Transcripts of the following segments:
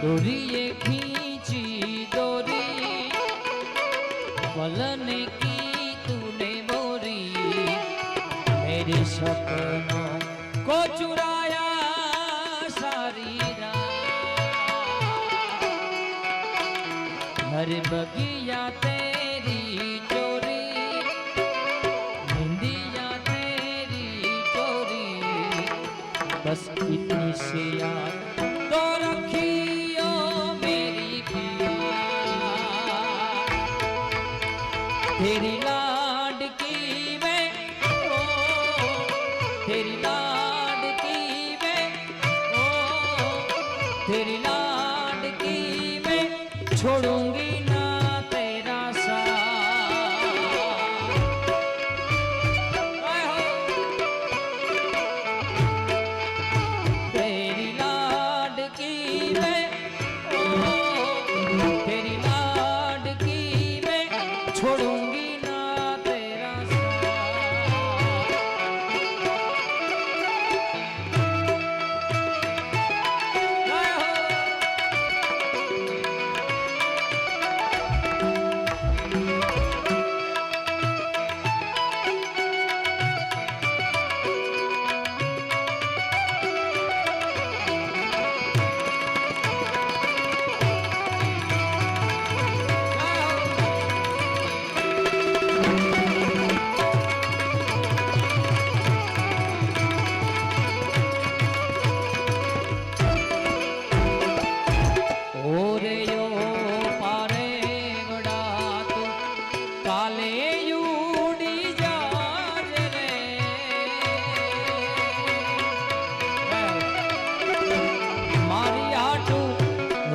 डोरिए खींची डोरी पलन की तूने बोरी मेरे सपनों को चुराया सारी रात हर बगिया तेरी चोरी निंदिया तेरी चोरी बस इतनी सी याद तो रखियो मेरी पिया तेरी लाडकी मैं ओ तेरी लाडकी मैं ओ तेरी लाडकी मैं छोड़ूंगी ना तेरा साथ तेरी लाडकी मैं ओ तेरी लाडकी मैं छोड़ूंगी ना तेरा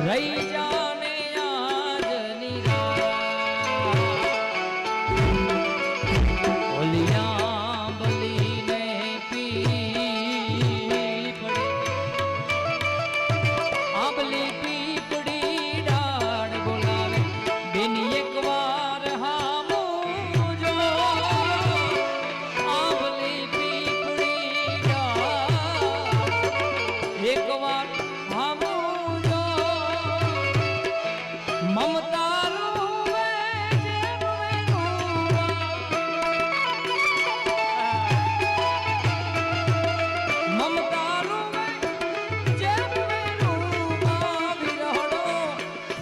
रही जाने आज ओलियां बली ने पी पड़े आंबली पीपड़ी डाड़ बोलावे दिन एक बार हम जो आंबली पीपड़ी डाड़ एक बार हम ममता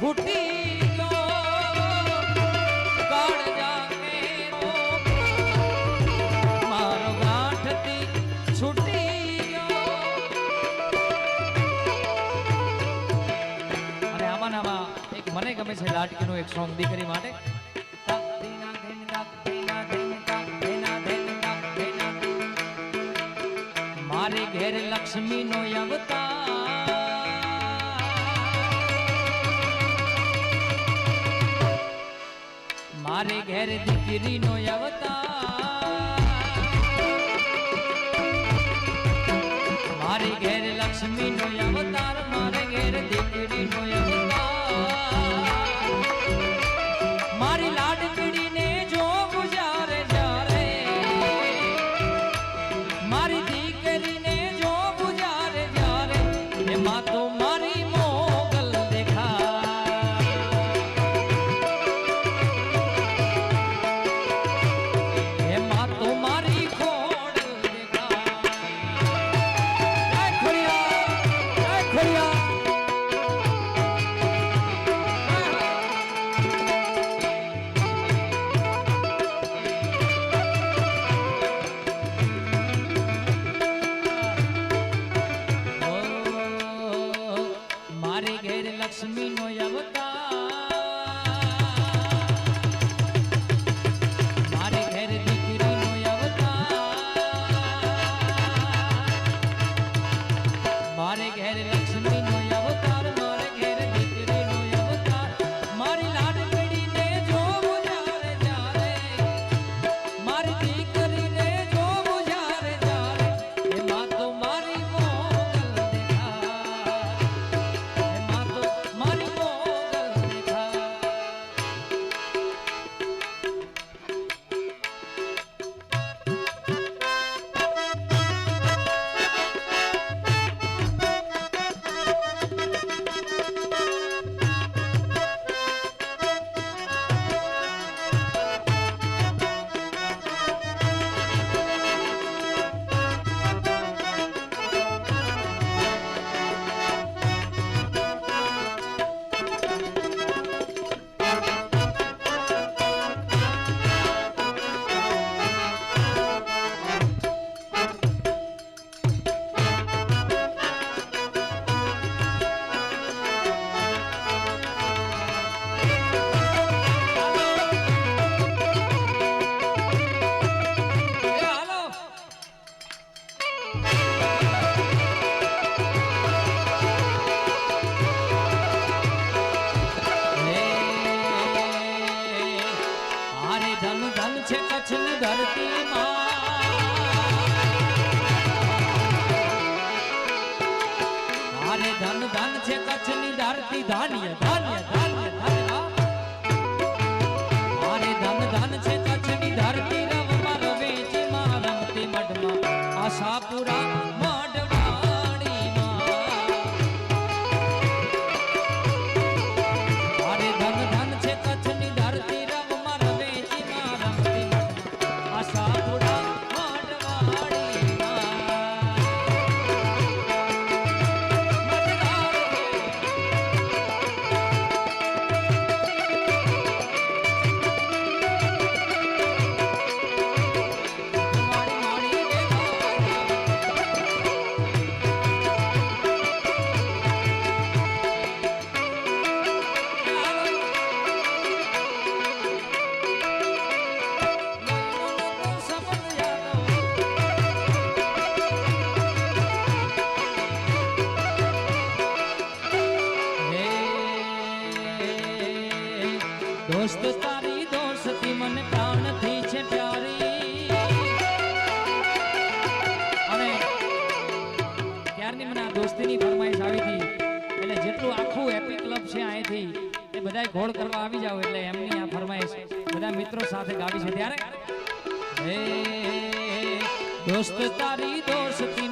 फूटी काड़ जाके मारो गांठती छुटी अरे आमा एक मने गमे छे लाडकीनो एक सॉन्ग दीकरी माटे मारे घेर लक्ष्मी नो अवतार मारे घेर दीकरी नो अवतार मारे घेर लक्ष्मी नो अवतार मारे घेर दीकरी नो अवतार मारी लाडकड़ी ने जो गुजारे जा रे मारी दीकरी ने जो गुजारे जा रे ये माँ तो मारी मोगल देखा ये माँ तो मारी खोड़ देखा जय खोरिया ધન ધન છે કચ્છની ધરતીમાં અરે ધન ધન છે કચ્છની ધરતી ધાન્ય ધાન્ય ધાન્ય ધાન્ય અરે ધન ધન છે કચ્છની ધરતી રવમાં રવે છે માં રમતી મઢમાં આશાપુરા મઢવાડીમાં અરે ધન ધન છે કચ્છની ધરતી રવમાં રવે છે માં રમતી મઢમાં આશાપુરા દોસ્ત તારી દોસ્તી મને પ્રાણથી છે પ્યારી અને ત્યારની મને આ દોસ્તીની ફરમાઈશ આવી હતી એટલે જેટલું આખું એપિક ક્લબ છે અહીંથી એ બધાય ઘોળ કરવા આવી જાવ એટલે એમની આ ફરમાઈશ બધા મિત્રો સાથે ગાવી છે ત્યારે હે દોસ્ત તારી દોસ્તી